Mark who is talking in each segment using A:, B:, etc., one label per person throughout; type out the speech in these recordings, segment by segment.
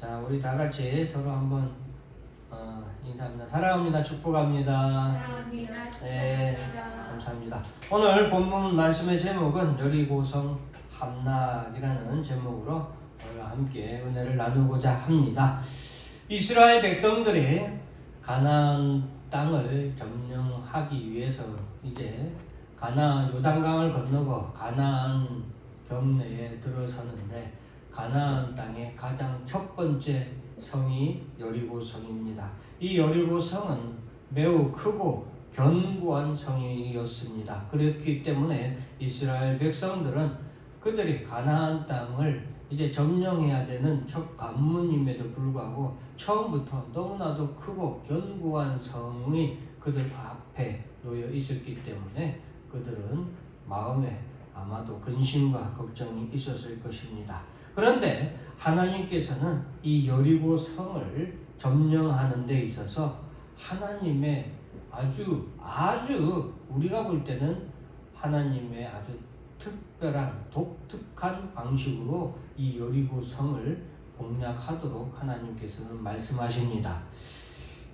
A: 자, 우리 다 같이 서로 한번 인사합니다. 사랑합니다. 축복합니다.
B: 사랑합니다.
A: 네,
B: 축복합니다.
A: 감사합니다. 오늘 본문 말씀의 제목은 여리고성 함락이라는 제목으로 우리가 함께 은혜를 나누고자 합니다. 이스라엘 백성들이 가나안 땅을 점령하기 위해서 이제 가나안 요단강을 건너고 가나안 경내에 들어서는데 가나안 땅의 가장 첫 번째 성이 여리고성입니다. 이 여리고성은 매우 크고 견고한 성이었습니다. 그렇기 때문에 이스라엘 백성들은 그들이 가나안 땅을 이제 점령해야 되는 첫 관문임에도 불구하고 처음부터 너무나도 크고 견고한 성이 그들 앞에 놓여 있었기 때문에 그들은 마음에 아마도 근심과 걱정이 있었을 것입니다. 그런데 하나님께서는 이 여리고 성을 점령하는 데 있어서 하나님의 아주 우리가 볼 때는 하나님의 아주 특별한 독특한 방식으로 이 여리고 성을 공략하도록 하나님께서는 말씀하십니다.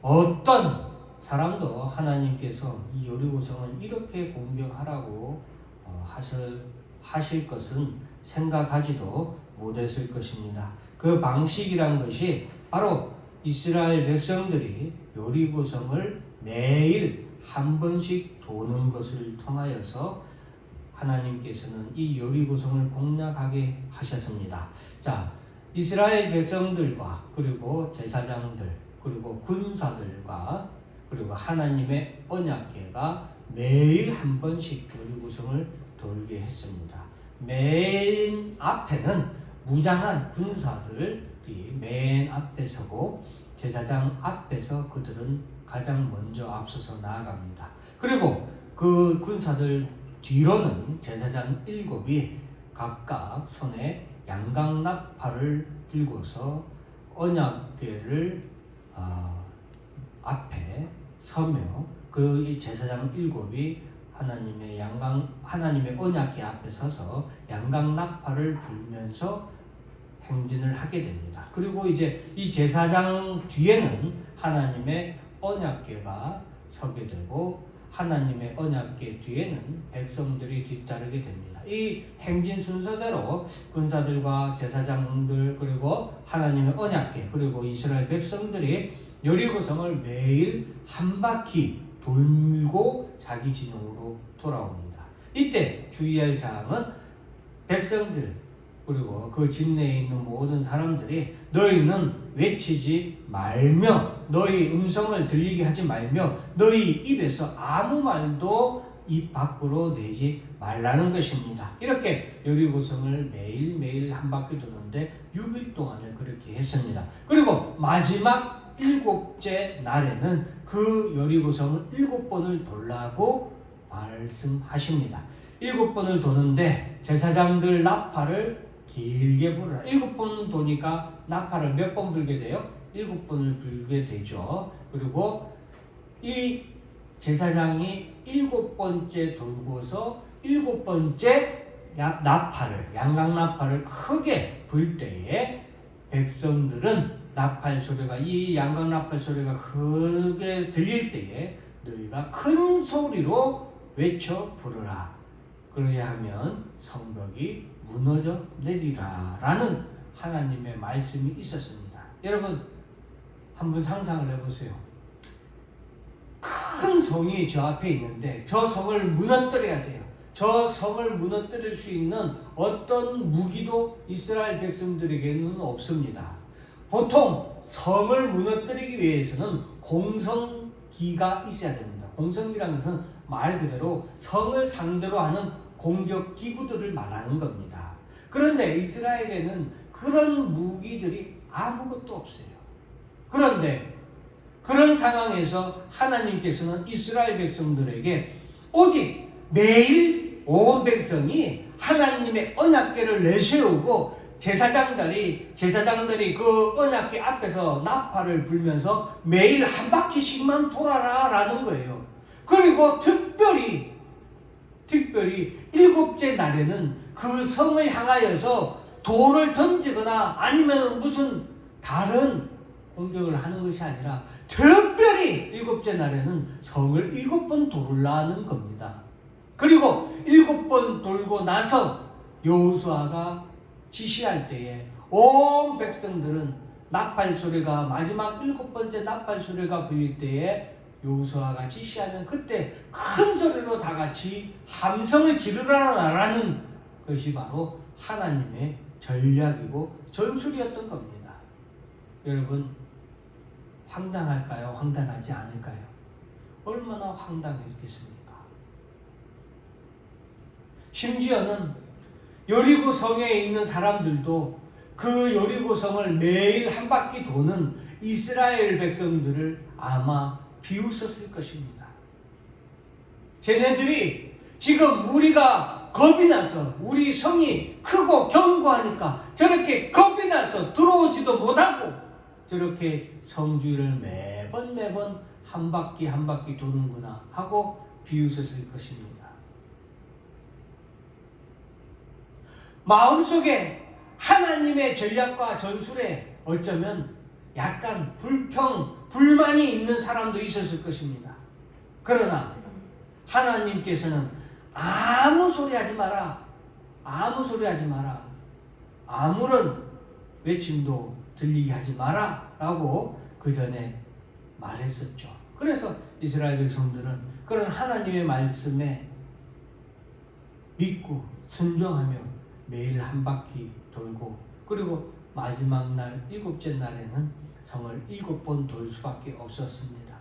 A: 어떤 사람도 하나님께서 이 여리고 성을 이렇게 공격하라고 하실 것은 생각하지도 못했을 것입니다. 그 방식이란 것이 바로 이스라엘 백성들이 여리고성을 매일 한 번씩 도는 것을 통하여서 하나님께서는 이 여리고성을 공략하게 하셨습니다. 자, 이스라엘 백성들과 그리고 제사장들 그리고 군사들과 그리고 하나님의 언약궤가 매일 한 번씩 여리고성을 돌게 했습니다. 맨 앞에는 무장한 군사들이 맨 앞에 서고 제사장 앞에서 그들은 가장 먼저 앞서서 나아갑니다. 그리고 그 군사들 뒤로는 제사장 7이 각각 손에 양강나팔을 들고서 언약궤를 앞에 서며 그 제사장 7이 하나님의 언약궤 앞에 서서 양강나팔을 불면서 행진을 하게 됩니다. 그리고 이제 이 제사장 뒤에는 하나님의 언약궤가 서게 되고 하나님의 언약궤 뒤에는 백성들이 뒤따르게 됩니다. 이 행진 순서대로 군사들과 제사장들 그리고 하나님의 언약궤 그리고 이스라엘 백성들이 여리고성을 매일 한 바퀴 돌고 자기 진영으로 돌아옵니다. 이때 주의할 사항은 백성들 그리고 그 진내에 있는 모든 사람들이 너희는 외치지 말며 너희 음성을 들리게 하지 말며 너희 입에서 아무 말도 입 밖으로 내지 말라는 것입니다. 이렇게 여리고성을 매일매일 한 바퀴 도는데 6일 동안을 그렇게 했습니다. 그리고 마지막 7째 날에는 그 여리고성을 7번을 돌라고 말씀하십니다. 7번을 도는데 제사장들 나팔을 길게 불어라. 7번 도니까 나팔을 몇 번 불게 돼요? 7번을 불게 되죠. 그리고 이 제사장이 7번째 돌고서 7번째 양강나팔을 크게 불 때에 백성들은 나팔 소리가 이 양강나팔 소리가 크게 들릴 때에 너희가 큰 소리로 외쳐 부르라. 그래야 하면 성벽이 무너져 내리라 라는 하나님의 말씀이 있었습니다. 여러분 한번 상상을 해보세요. 큰 성이 저 앞에 있는데 저 성을 무너뜨려야 돼요. 저 성을 무너뜨릴 수 있는 어떤 무기도 이스라엘 백성들에게는 없습니다. 보통 성을 무너뜨리기 위해서는 공성기가 있어야 됩니다. 공성기라는 것은 말 그대로 성을 상대로 하는 공격 기구들을 말하는 겁니다. 그런데 이스라엘에는 그런 무기들이 아무것도 없어요. 그런데 그런 상황에서 하나님께서는 이스라엘 백성들에게 오직 매일 온 백성이 하나님의 언약궤를 내세우고 제사장들이 그 언약궤 앞에서 나팔을 불면서 매일 한 바퀴씩만 돌아라 라는 거예요. 그리고 특별히 7째 날에는 그 성을 향하여서 돌을 던지거나 아니면 무슨 다른 공격을 하는 것이 아니라 특별히 일곱째 날에는 성을 7번 돌라는 겁니다. 그리고 7번 돌고 나서 여호수아가 지시할 때에 온 백성들은 나팔 소리가 마지막 7번째 나팔 소리가 불릴 때에 여호수아가 지시하면 그때 큰 소리로 다 같이 함성을 지르라라는 것이 바로 하나님의 전략이고 전술이었던 겁니다. 여러분, 황당할까요? 황당하지 않을까요? 얼마나 황당했겠습니까? 심지어는 여리고 성에 있는 사람들도 그 여리고 성을 매일 한 바퀴 도는 이스라엘 백성들을 아마 비웃었을 것입니다. 쟤네들이 지금 우리가 겁이 나서 우리 성이 크고 견고하니까 저렇게 겁이 나서 들어오지도 못하고 저렇게 성주를 매번 한 바퀴 도는구나 하고 비웃었을 것입니다. 마음속에 하나님의 전략과 전술에 어쩌면 약간 불만이 있는 사람도 있었을 것입니다. 그러나 하나님께서는 아무 소리 하지 마라. 아무런 외침도 들리게 하지 마라 라고 그 전에 말했었죠. 그래서 이스라엘 백성들은 그런 하나님의 말씀에 믿고 순종하며 매일 한 바퀴 돌고, 그리고 마지막 날 7째 날에는 성을 7번 돌 수밖에 없었습니다.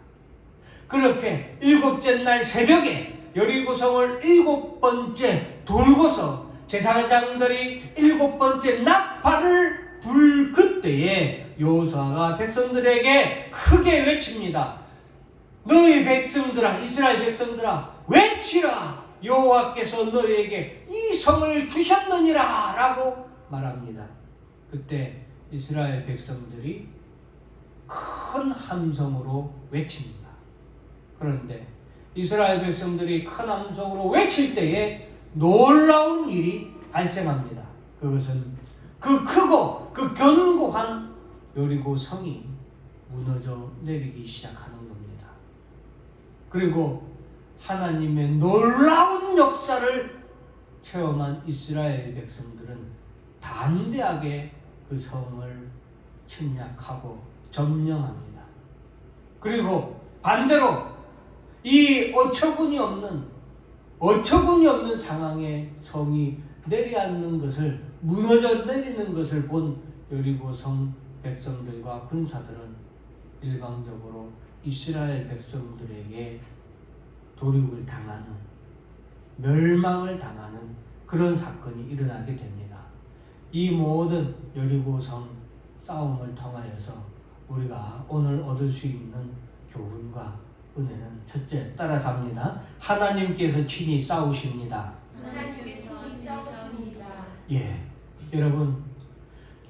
A: 그렇게 7째 날 새벽에 여리고성을 7번째 돌고서 제사장들이 7번째 나팔을 불 그때에 여호수아가 백성들에게 크게 외칩니다. 너희 백성들아, 이스라엘 백성들아, 외치라! 여호와께서 너희에게 이 성을 주셨느니라 라고 말합니다. 그때 이스라엘 백성들이 큰 함성으로 외칩니다. 그런데 이스라엘 백성들이 큰 함성으로 외칠 때에 놀라운 일이 발생합니다. 그것은 그 크고 그 견고한 여리고 성이 무너져 내리기 시작하는 겁니다. 그리고 하나님의 놀라운 역사를 체험한 이스라엘 백성들은 담대하게 그 성을 침략하고 점령합니다. 그리고 반대로 이 어처구니 없는 상황에 성이 내려앉는 것을, 무너져 내리는 것을 본 여리고 성 백성들과 군사들은 일방적으로 이스라엘 백성들에게 도륙을 당하는, 멸망을 당하는 그런 사건이 일어나게 됩니다. 이 모든 여리고성 싸움을 통하여서 우리가 오늘 얻을 수 있는 교훈과 은혜는, 첫째, 따라서 합니다. 하나님께서 친히 싸우십니다. 예, 여러분,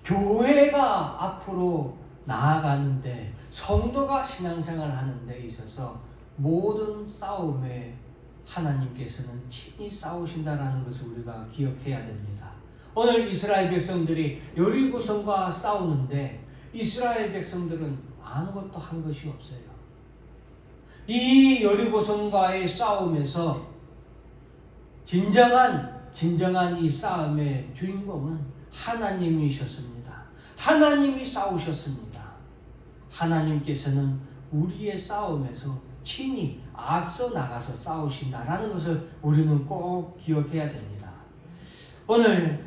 A: 교회가 앞으로 나아가는데, 성도가 신앙생활 하는 데 있어서 모든 싸움에 하나님께서는 친히 싸우신다라는 것을 우리가 기억해야 됩니다. 오늘 이스라엘 백성들이 여리고성과 싸우는데 이스라엘 백성들은 아무것도 한 것이 없어요. 이 여리고성과의 싸움에서 진정한 이 싸움의 주인공은 하나님이셨습니다. 하나님이 싸우셨습니다. 하나님께서는 우리의 싸움에서 친히 앞서 나가서 싸우신다라는 것을 우리는 꼭 기억해야 됩니다. 오늘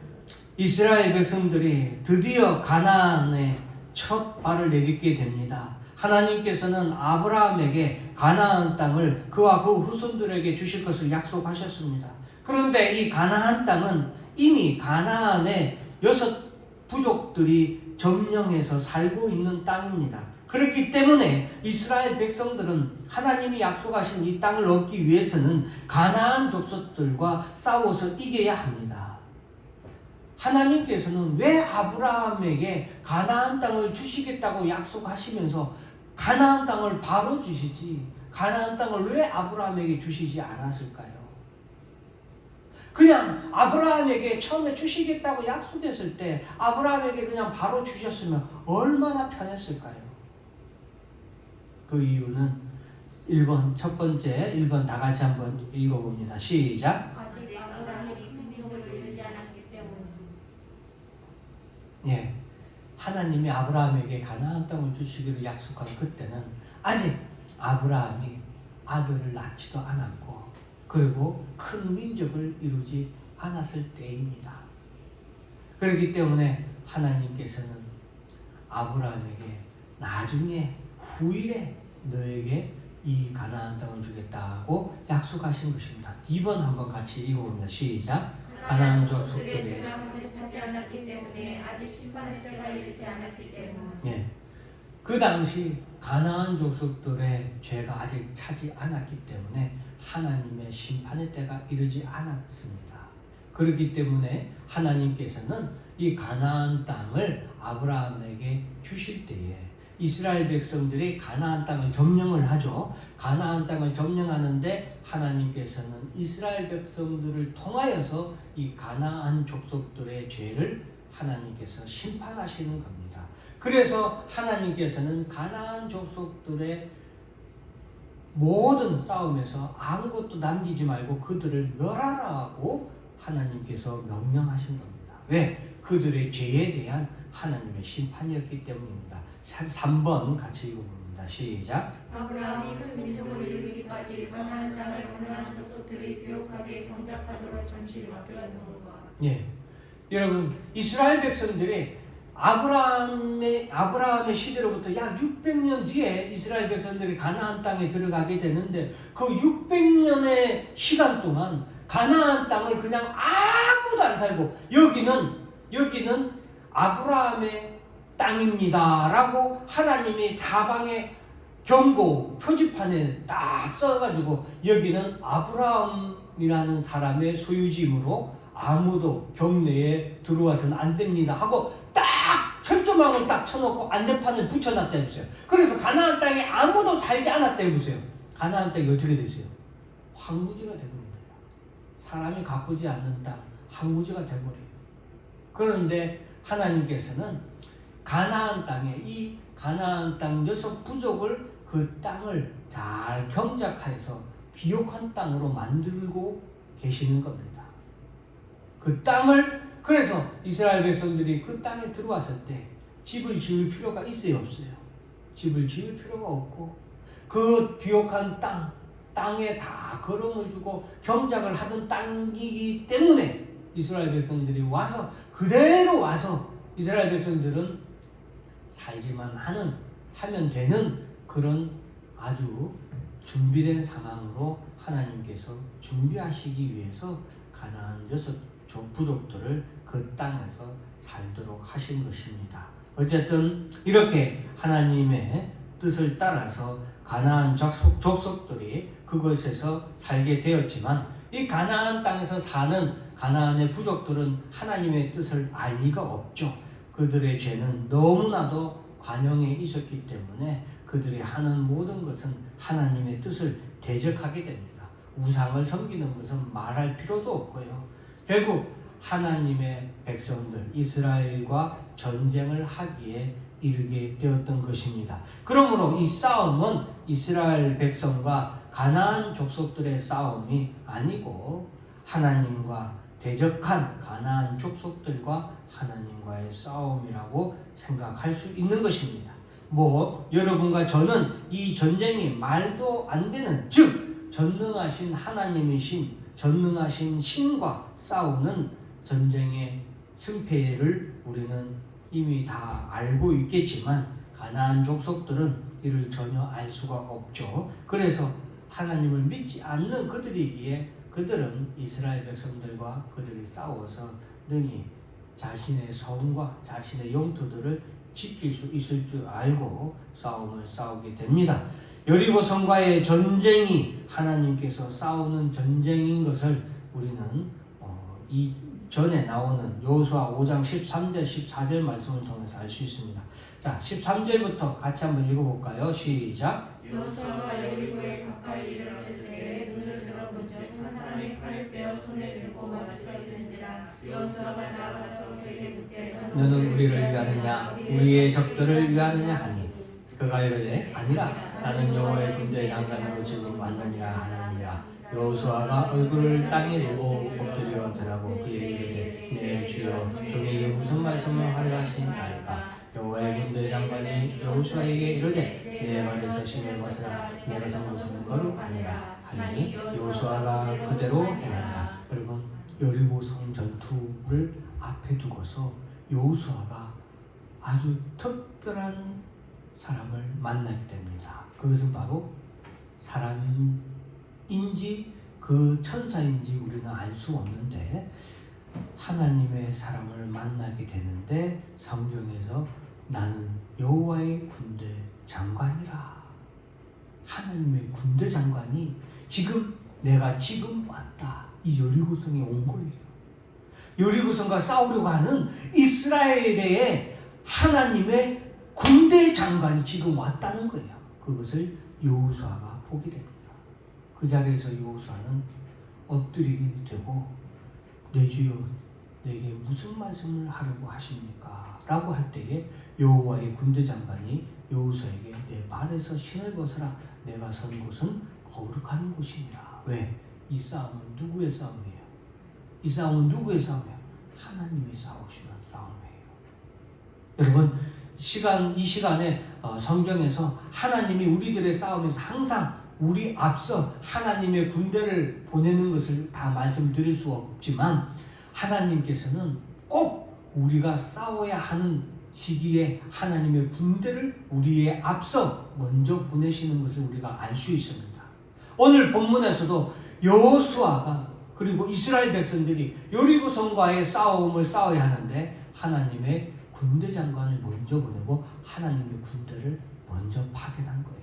A: 이스라엘 백성들이 드디어 가나안에 첫 발을 내딛게 됩니다. 하나님께서는 아브라함에게 가나안 땅을 그와 그 후손들에게 주실 것을 약속하셨습니다. 그런데 이 가나안 땅은 이미 가나안의 6 부족들이 점령해서 살고 있는 땅입니다. 그렇기 때문에 이스라엘 백성들은 하나님이 약속하신 이 땅을 얻기 위해서는 가나안 족속들과 싸워서 이겨야 합니다. 하나님께서는 왜 아브라함에게 가나안 땅을 주시겠다고 약속하시면서 가나안 땅을 바로 주시지, 가나안 땅을 왜 아브라함에게 주시지 않았을까요? 그냥 아브라함에게 처음에 주시겠다고 약속했을 때 아브라함에게 그냥 바로 주셨으면 얼마나 편했을까요? 그 이유는 1번, 첫 번째 1번 다 같이 한번 읽어봅니다. 시작.
B: 아직 아브라함이 근심을 이루지 않았기 때문에.
A: 예, 하나님이 아브라함에게 가나안 땅을 주시기로 약속한 그때는 아직 아브라함이 아들을 낳지도 않았고 그리고 큰 민족을 이루지 않았을 때입니다. 그렇기 때문에 하나님께서는 아브라함에게 나중에 후일에 너에게 이 가나안 땅을 주겠다고 약속하신 것입니다. 2번 한번 같이 읽어봅니다. 시작. 가나안 족속들의
B: 죄가 차지 않았기 때문에 아직 심판의 때가 이르지 않았기 때문에.
A: 예, 그 당시 가나안 족속들의 죄가 아직 차지 않았기 때문에 하나님의 심판의 때가 이르지 않았습니다. 그렇기 때문에 하나님께서는 이 가나안 땅을 아브라함에게 주실 때에 이스라엘 백성들이 가나안 땅을 점령을 하죠. 가나안 땅을 점령하는데 하나님께서는 이스라엘 백성들을 통하여서 이 가나안 족속들의 죄를 하나님께서 심판하시는 겁니다. 그래서 하나님께서는 가나안 족속들의 모든 싸움에서 아무것도 남기지 말고 그들을 멸하라고 하나님께서 명령하신 겁니다. 왜? 그들의 죄에 대한 하나님의 심판이었기 때문입니다. 3번 같이 읽어봅니다. 시작.
B: 아브라함이 큰 민족을 이루기까지 가나안 땅을 가나안 족속들이 비옥하게 경작하도록 잠시 맡겨두는가.
A: 예, 여러분 이스라엘 백성들이 아브라함의 시대로부터 약 600년 뒤에 이스라엘 백성들이 가나안 땅에 들어가게 되는데 그 600년의 시간 동안 가나안 땅을 그냥 아무도 안 살고 여기는 아브라함의 땅입니다라고 하나님이 사방에 경고 표지판에 딱 써가지고 여기는 아브라함이라는 사람의 소유지이므로 아무도 경내에 들어와서는 안 됩니다 하고 딱 철조망을 딱 쳐놓고 안내판을 붙여놨다 해보세요. 그래서 가나안 땅에 아무도 살지 않았다 해보세요. 가나안 땅이 어떻게 되세요? 황무지가 되버립니다. 사람이 가꾸지 않는 땅 황무지가 되버려요. 그런데 하나님께서는 가나안 땅에 이 가나안 땅 6부족을 그 땅을 잘 경작하여서 비옥한 땅으로 만들고 계시는 겁니다. 그 땅을 그래서 이스라엘 백성들이 그 땅에 들어왔을 때 집을 지을 필요가 있어요, 없어요? 집을 지을 필요가 없고 그 비옥한 땅에 다 거름을 주고 경작을 하던 땅이기 때문에 이스라엘 백성들이 와서 그대로 와서 이스라엘 백성들은 살기만 하면 되는 그런 아주 준비된 상황으로 하나님께서 준비하시기 위해서 가나안 6부족들을 그 땅에서 살도록 하신 것입니다. 어쨌든 이렇게 하나님의 뜻을 따라서 가나안 족속들이 그곳에서 살게 되었지만 이 가나안 땅에서 사는 가나안의 부족들은 하나님의 뜻을 알 리가 없죠. 그들의 죄는 너무나도 관영에 있었기 때문에 그들이 하는 모든 것은 하나님의 뜻을 대적하게 됩니다. 우상을 섬기는 것은 말할 필요도 없고요. 결국 하나님의 백성들 이스라엘과 전쟁을 하기에 이르게 되었던 것입니다. 그러므로 이 싸움은 이스라엘 백성과 가나안 족속들의 싸움이 아니고 하나님과 대적한 가나안 족속들과 하나님과의 싸움이라고 생각할 수 있는 것입니다. 여러분과 저는 이 전쟁이 말도 안 되는 즉 전능하신 하나님이신 전능하신 신과 싸우는 전쟁의 승패를 우리는 이미 다 알고 있겠지만 가나안 족속들은 이를 전혀 알 수가 없죠. 그래서 하나님을 믿지 않는 그들이기에 그들은 이스라엘 백성들과 그들이 싸워서 능히 자신의 성과 자신의 영토들을 지킬 수 있을 줄 알고 싸움을 싸우게 됩니다. 여리고성과의 전쟁이 하나님께서 싸우는 전쟁인 것을 우리는 이 전에 나오는 여호수아 5장 13절 14절 말씀을 통해서 알 수 있습니다. 자, 13절부터 같이 한번 읽어볼까요? 시작.
B: 여호수아가 여리고에 가까이 이르렀을 때에 눈을 들어본즉 한 사람이 칼을 빼어 손에 들고 맞서 있는지라. 여호수아가 나아가서 그에게 묻되
A: 너는 우리를 위하느냐 우리의 적들을 위하느냐 하니 그가 이르되 아니라 나는 여호와의 군대 장관으로 지금 왔느니라 하느니라. 여호수아가 얼굴을 땅에 대고 엎드려 절하고 그에게 이르되 내 주여 종에게 무슨 말씀을 하려 하시나이까. 여호와의 군대 장관이 여호수아에게 이르되 내 발에서 신을 벗으라. 내가 선 곳은 거룩하니라 하니 여호수아가 그대로 행하니라. 여러분, 여리고성 전투를 앞에 두고서 여호수아가 아주 특별한 사람을 만나게 됩니다. 그것은 바로 사람인지 그 천사인지 우리는 알 수 없는데 하나님의 사람을 만나게 되는데 성경에서 나는 여호와의 군대 장관이라. 하나님의 군대 장관이 내가 지금 왔다. 이 여리고성에 온 거예요. 여리고성과 싸우려고 하는 이스라엘의 하나님의 군대 장관이 지금 왔다는 거예요. 그것을 여호수아가 보게 됩니다. 그 자리에서 여호수아는 엎드리게 되고 내 주여 내게 무슨 말씀을 하려고 하십니까? 라고 할 때에 여호와의 군대 장관이 여호수아에게 내 발에서 신을 벗어라. 내가 선 곳은 거룩한 곳이니라. 왜? 이 싸움은 누구의 싸움이에요? 이 싸움은 누구의 싸움이에요? 하나님이 싸우시는 싸움이에요. 여러분, 이 시간에 성경에서 하나님이 우리들의 싸움에서 항상 우리 앞서 하나님의 군대를 보내는 것을 다 말씀드릴 수 없지만 하나님께서는 꼭 우리가 싸워야 하는 시기에 하나님의 군대를 우리의 앞서 먼저 보내시는 것을 우리가 알 수 있습니다. 오늘 본문에서도 여호수아가 그리고 이스라엘 백성들이 여리고성과의 싸움을 싸워야 하는데 하나님의 군대 장관을 먼저 보내고 하나님의 군대를 먼저 파견한 거예요.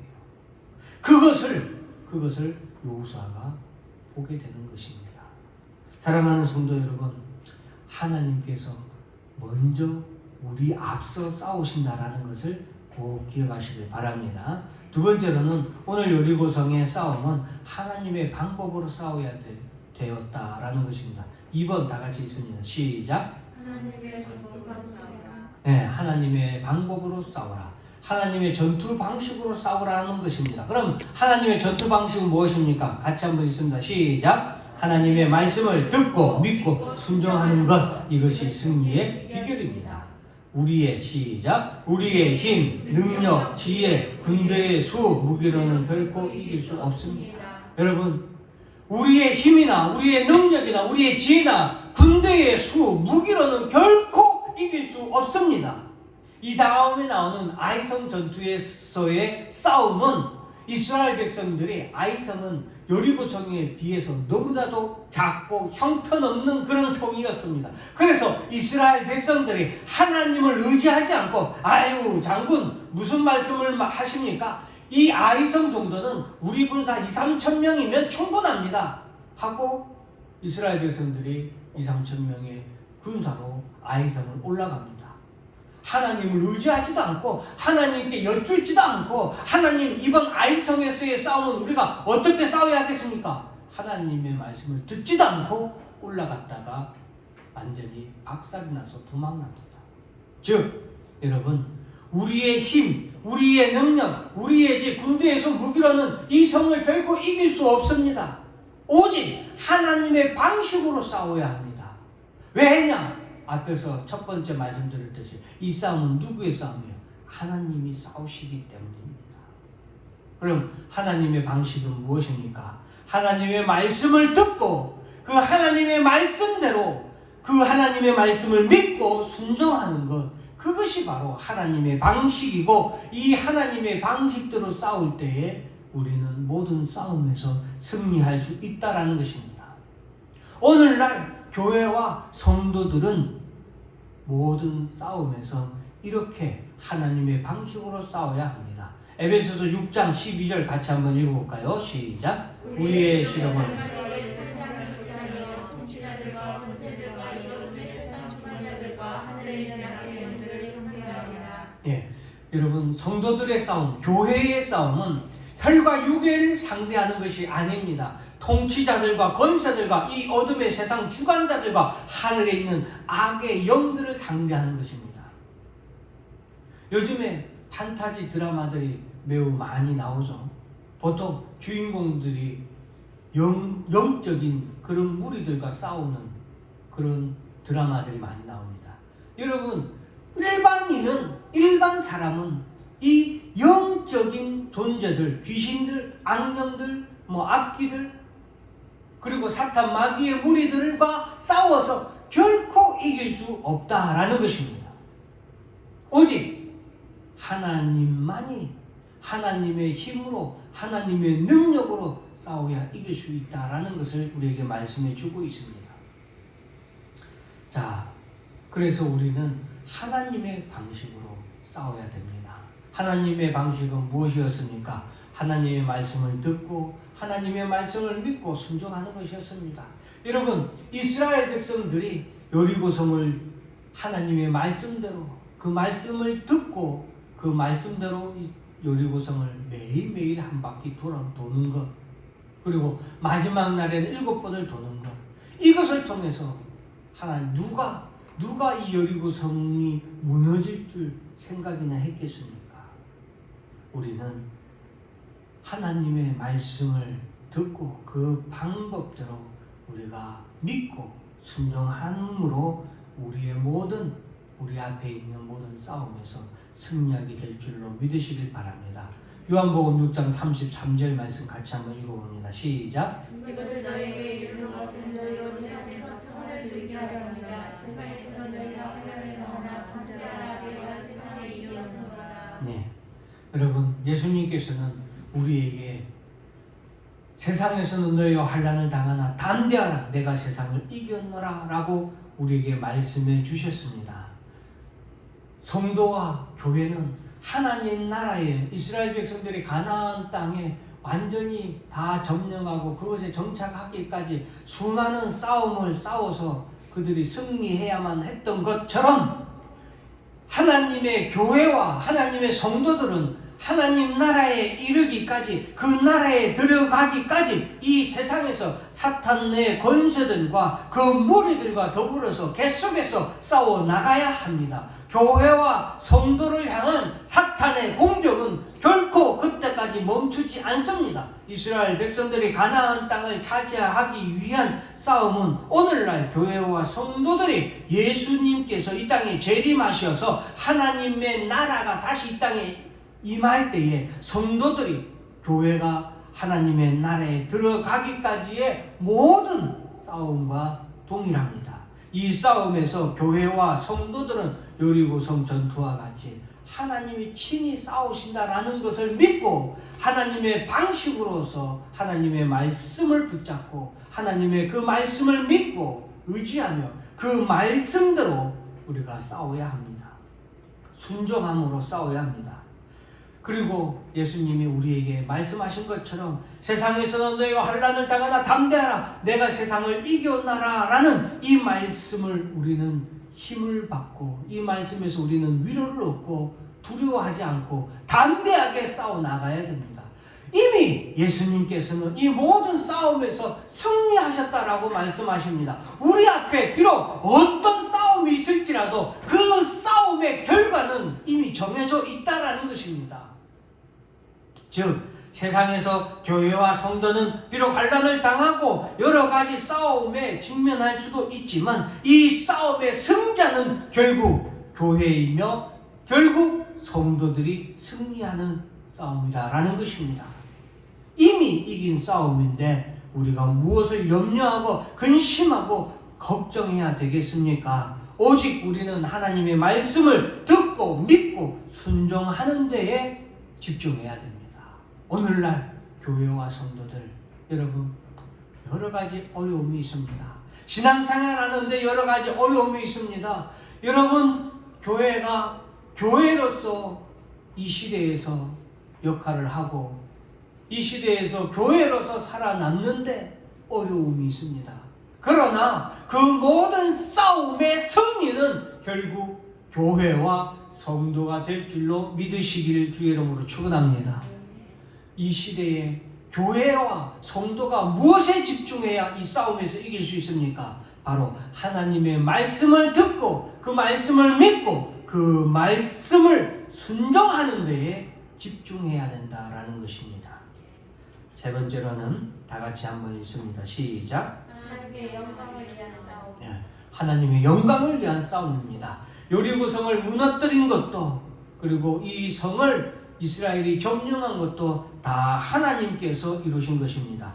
A: 그것을 여호수아가 보게 되는 것입니다. 사랑하는 성도 여러분, 하나님께서 먼저 우리 앞서 싸우신다라는 것을 꼭 기억하시길 바랍니다. 두 번째로는 오늘 여리고성의 싸움은 하나님의 방법으로 싸워야 되었다라는 것입니다. 2번 다 같이 있습니다. 시작.
B: 하나님의 방법으로 싸우라.
A: 네, 하나님의 방법으로 싸우라. 하나님의 전투 방식으로 싸우라는 것입니다. 그럼 하나님의 전투 방식은 무엇입니까? 같이 한번 있습니다. 시작. 하나님의 말씀을 듣고 믿고 순종하는 것, 이것이 승리의 비결입니다. 우리의 힘, 능력, 지혜, 군대의 수, 무기로는 결코 이길 수 없습니다. 여러분, 우리의 힘이나 우리의 능력이나 우리의 지혜나 군대의 수, 무기로는 결코 이길 수 없습니다. 이 다음에 나오는 아이성 전투에서의 싸움은 이스라엘 백성들이 아이성은 여리고성에 비해서 너무나도 작고 형편없는 그런 성이었습니다. 그래서 이스라엘 백성들이 하나님을 의지하지 않고 아유 장군 무슨 말씀을 하십니까? 이 아이성 정도는 우리 군사 2-3천 명이면 충분합니다 하고 이스라엘 백성들이 2-3천 명의 군사로 아이성을 올라갑니다. 하나님을 의지하지도 않고 하나님께 여쭙지도 않고 하나님 이번 아이성에서의 싸움은 우리가 어떻게 싸워야 하겠습니까? 하나님의 말씀을 듣지도 않고 올라갔다가 완전히 박살이 나서 도망납니다. 즉 여러분, 우리의 힘, 우리의 능력, 우리의 군대에서 무기로는 이 성을 결코 이길 수 없습니다. 오직 하나님의 방식으로 싸워야 합니다. 왜냐? 앞에서 첫 번째 말씀드렸듯이 이 싸움은 누구의 싸움이에요? 하나님이 싸우시기 때문입니다. 그럼 하나님의 방식은 무엇입니까? 하나님의 말씀을 듣고 그 하나님의 말씀대로 그 하나님의 말씀을 믿고 순종하는 것, 그것이 바로 하나님의 방식이고 이 하나님의 방식대로 싸울 때에 우리는 모든 싸움에서 승리할 수 있다는 것입니다. 오늘날 교회와 성도들은 모든 싸움에서 이렇게 하나님의 방식으로 싸워야 합니다. 에베소서 6장 12절 같이 한번 읽어볼까요? 시작. 우리의 실험을 예, 여러분 성도들의 싸움, 교회의 싸움은 혈과 육을 상대하는 것이 아닙니다. 통치자들과 권세들과 이 어둠의 세상 주관자들과 하늘에 있는 악의 영들을 상대하는 것입니다. 요즘에 판타지 드라마들이 매우 많이 나오죠. 보통 주인공들이 영적인 그런 무리들과 싸우는 그런 드라마들이 많이 나옵니다. 여러분, 일반 사람은 이 영적인 존재들, 귀신들, 악령들, 악귀들, 그리고 사탄 마귀의 무리들과 싸워서 결코 이길 수 없다라는 것입니다. 오직 하나님만이 하나님의 힘으로, 하나님의 능력으로 싸워야 이길 수 있다라는 것을 우리에게 말씀해 주고 있습니다. 자, 그래서 우리는 하나님의 방식으로 싸워야 됩니다. 하나님의 방식은 무엇이었습니까? 하나님의 말씀을 듣고 하나님의 말씀을 믿고 순종하는 것이었습니다. 여러분, 이스라엘 백성들이 여리고성을 하나님의 말씀대로, 그 말씀을 듣고 그 말씀대로 여리고성을 매일매일 한 바퀴 도는 것, 그리고 마지막 날에는 7번을 도는 것, 이것을 통해서 하나님, 누가 이 여리고성이 무너질 줄 생각이나 했겠습니까? 우리는 하나님의 말씀을 듣고 그 방법대로 우리가 믿고 순종함으로 우리 앞에 있는 모든 싸움에서 승리하게 될 줄로 믿으시길 바랍니다. 요한복음 6장 33절 말씀 같이 한번 읽어봅니다. 시작.
B: 이것을 너에게 이르는 것은 너희로 내 안에서 평안을 누리게 하려 합니다. 세상에서는 너희가 환난을 당하나 담대하라. 내가 세상을 이겼노라.
A: 네, 여러분, 예수님께서는 우리에게 세상에서는 너희가 환난을 당하나 담대하라. 내가 세상을 이겼노라 라고 우리에게 말씀해 주셨습니다. 성도와 교회는 하나님 나라에, 이스라엘 백성들이 가나안 땅에 완전히 다 점령하고 그것에 정착하기까지 수많은 싸움을 싸워서 그들이 승리해야만 했던 것처럼 하나님의 교회와 하나님의 성도들은 하나님 나라에 이르기까지, 그 나라에 들어가기까지 이 세상에서 사탄의 권세들과 그 무리들과 더불어서 계속해서 싸워 나가야 합니다. 교회와 성도를 향한 사탄의 공격은 결코 그때까지 멈추지 않습니다. 이스라엘 백성들이 가나안 땅을 차지하기 위한 싸움은 오늘날 교회와 성도들이 예수님께서 이 땅에 재림하셔서 하나님의 나라가 다시 이 땅에 임할 때에 성도들이, 교회가 하나님의 나라에 들어가기까지의 모든 싸움과 동일합니다. 이 싸움에서 교회와 성도들은 여리고성 전투와 같이 하나님이 친히 싸우신다라는 것을 믿고 하나님의 방식으로서 하나님의 말씀을 붙잡고 하나님의 그 말씀을 믿고 의지하며 그 말씀대로 우리가 싸워야 합니다. 순종함으로 싸워야 합니다. 그리고 예수님이 우리에게 말씀하신 것처럼 세상에서는 너희가 환난을 당하나 담대하라. 내가 세상을 이겼나라 라는 이 말씀을 우리는 힘을 받고 이 말씀에서 우리는 위로를 얻고 두려워하지 않고 담대하게 싸워나가야 됩니다. 이미 예수님께서는 이 모든 싸움에서 승리하셨다라고 말씀하십니다. 우리 앞에 비록 어떤 싸움이 있을지라도 그 싸움의 결과는 이미 정해져 있다라는 것입니다. 즉 세상에서 교회와 성도는 비록 환난을 당하고 여러 가지 싸움에 직면할 수도 있지만 이 싸움의 승자는 결국 교회이며 결국 성도들이 승리하는 싸움이다라는 것입니다. 이미 이긴 싸움인데 우리가 무엇을 염려하고 근심하고 걱정해야 되겠습니까? 오직 우리는 하나님의 말씀을 듣고 믿고 순종하는 데에 집중해야 됩니다. 오늘날 교회와 성도들, 여러분, 여러 가지 어려움이 있습니다. 신앙생활 하는데 여러 가지 어려움이 있습니다. 여러분, 교회가 교회로서 이 시대에서 역할을 하고 이 시대에서 교회로서 살아남는데 어려움이 있습니다. 그러나 그 모든 싸움의 승리는 결국 교회와 성도가 될 줄로 믿으시길 주의 이름으로 축원합니다. 이 시대에 교회와 성도가 무엇에 집중해야 이 싸움에서 이길 수 있습니까? 바로 하나님의 말씀을 듣고 그 말씀을 믿고 그 말씀을 순종하는 데에 집중해야 된다라는 것입니다. 세 번째로는 다 같이 한번 읽습니다. 시작.
B: 하나님의 영광을 위한 싸움.
A: 하나님의 영광을 위한 싸움입니다. 여리고성을 무너뜨린 것도 그리고 이 성을 이스라엘이 점령한 것도 다 하나님께서 이루신 것입니다.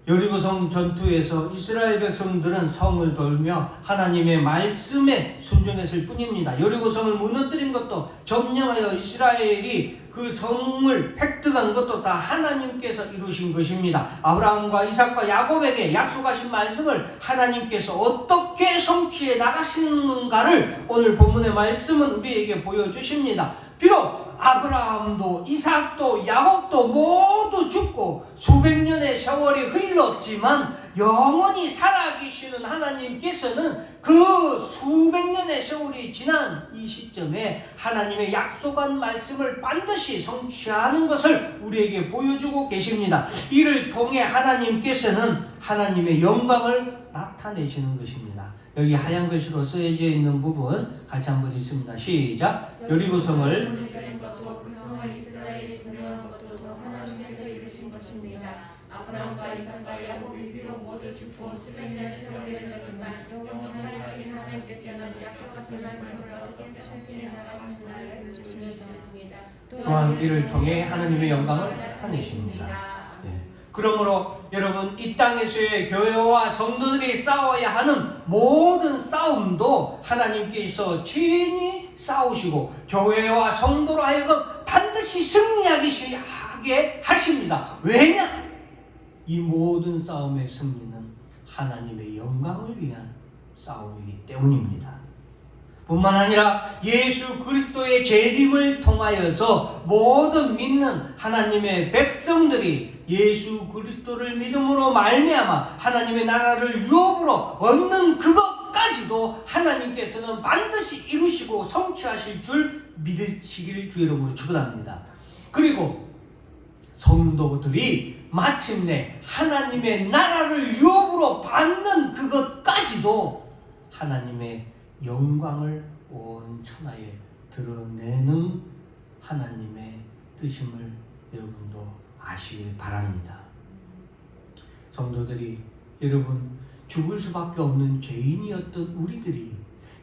A: 여리고성 전투에서 이스라엘 백성들은 성을 돌며 하나님의 말씀에 순종했을 뿐입니다. 여리고성을 무너뜨린 것도 점령하여 이스라엘이 그 성을 획득한 것도 다 하나님께서 이루신 것입니다. 아브라함과 이삭과 야곱에게 약속하신 말씀을 하나님께서 어떻게 성취해 나가시는가를 오늘 본문의 말씀은 우리에게 보여주십니다. 비록 아브라함도 이삭도 야곱도 모두 죽고 수백 년의 세월이 흘렀지만 영원히 살아계시는 하나님께서는 그 수백 년의 세월이 지난 이 시점에 하나님의 약속한 말씀을 반드시 성취하는 것을 우리에게 보여주고 계십니다. 이를 통해 하나님께서는 하나님의 영광을 나타내시는 것입니다. 여기 하얀 글씨로 쓰여져 있는 부분 같이 한번 읽습니다. 시작. 여리고성을
B: 그 성을 이스라엘이 점령한 것도 하나님께서 이루신 것입니다. 아브라함과 이삭과 야곱이 비록 모두 죽고 수백 년 세월이 흘렀지만 영원히 살아계신 하나님께서는 약속하신 말씀을 어떻게 성취해 나가시는가를 보여주시는 것입니다.
A: 또한 이를 통해 하나님의 영광을 나타내십니다. 그러므로 여러분 이 땅에서의 교회와 성도들이 싸워야 하는 모든 싸움도 하나님께서 친히 싸우시고 교회와 성도로 하여금 반드시 승리하게 하십니다. 왜냐? 이 모든 싸움의 승리는 하나님의 영광을 위한 싸움이기 때문입니다. 뿐만 아니라 예수 그리스도의 재림을 통하여서 모든 믿는 하나님의 백성들이 예수 그리스도를 믿음으로 말미암아 하나님의 나라를 유업으로 얻는 그것까지도 하나님께서는 반드시 이루시고 성취하실 줄 믿으시길 주의 이름으로 축원합니다. 그리고 성도들이 마침내 하나님의 나라를 유업으로 받는 그것까지도 하나님의 영광을 온 천하에 드러내는 하나님의 뜻임을 여러분도 아시길 바랍니다. 성도들이 여러분 죽을 수밖에 없는 죄인이었던 우리들이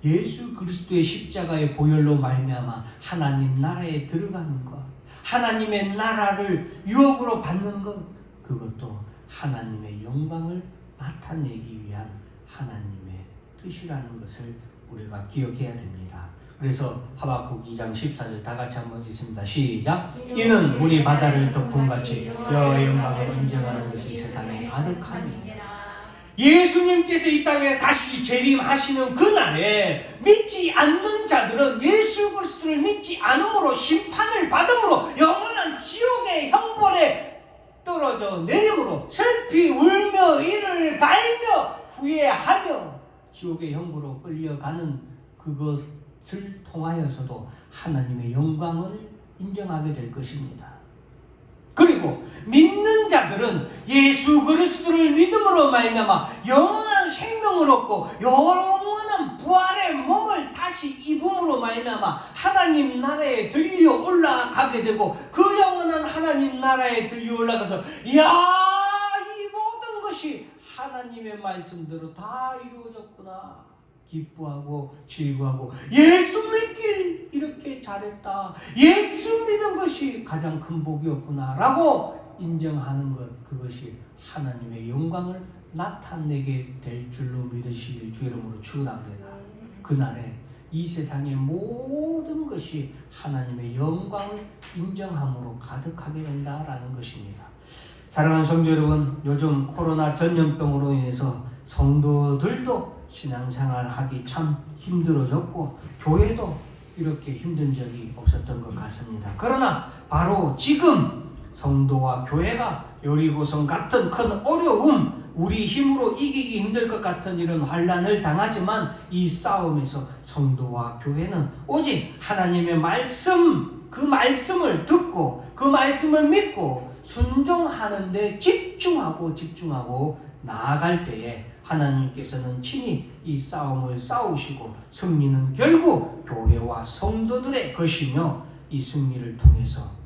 A: 예수 그리스도의 십자가의 보혈로 말미암아 하나님 나라에 들어가는 것, 하나님의 나라를 유업으로 받는 것, 그것도 하나님의 영광을 나타내기 위한 하나님의 뜻이라는 것을 우리가 기억해야 됩니다. 그래서 하박국 2장 14절 다 같이 한번 읽습니다. 시작. 이는 물이 바다를 덮음같이 여호와의 영광을 인정하는 것이 세상에 가득함이니라. 예수님께서 이 땅에 다시 재림하시는 그날에 믿지 않는 자들은 예수 그리스도를 믿지 않음으로 심판을 받음으로 영원한 지옥의 형벌에 떨어져 내림으로 슬피 울며 이를 갈며 후회하며 지옥의 형벌로 끌려가는 그것을 통하여서도 하나님의 영광을 인정하게 될 것입니다. 그리고 믿는 자들은 예수 그리스도를 믿음으로 말미암아 영원한 생명을 얻고 영원한 부활의 몸을 다시 입음으로 말미암아 하나님 나라에 들려 올라가게 되고 그 영원한 하나님 나라에 들려 올라가서 야, 이 모든 것이 하나님의 말씀대로 다 이루어졌구나 기뻐하고 즐거워하고 예수 믿길 이렇게 잘했다, 예수 믿은 것이 가장 큰 복이었구나 라고 인정하는 것, 그것이 하나님의 영광을 나타내게 될 줄로 믿으시길 주의 이름으로 축원합니다. 그날에 이 세상의 모든 것이 하나님의 영광을 인정함으로 가득하게 된다라는 것입니다. 사랑하는 성도 여러분, 요즘 코로나 전염병으로 인해서 성도들도 신앙생활 하기 참 힘들어졌고 교회도 이렇게 힘든 적이 없었던 것 같습니다. 그러나 바로 지금 성도와 교회가 여리고성 같은 큰 어려움, 우리 힘으로 이기기 힘들 것 같은 이런 환난을 당하지만 이 싸움에서 성도와 교회는 오직 하나님의 말씀, 그 말씀을 듣고 그 말씀을 믿고 순종하는 데 집중하고 나아갈 때에 하나님께서는 친히 이 싸움을 싸우시고 승리는 결국 교회와 성도들의 것이며 이 승리를 통해서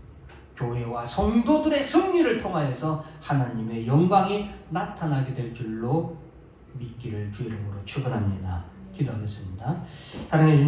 A: 교회와 성도들의 승리를 통하여서 하나님의 영광이 나타나게 될 줄로 믿기를 주 이름으로 축원합니다. 기도하겠습니다. 사랑해 주님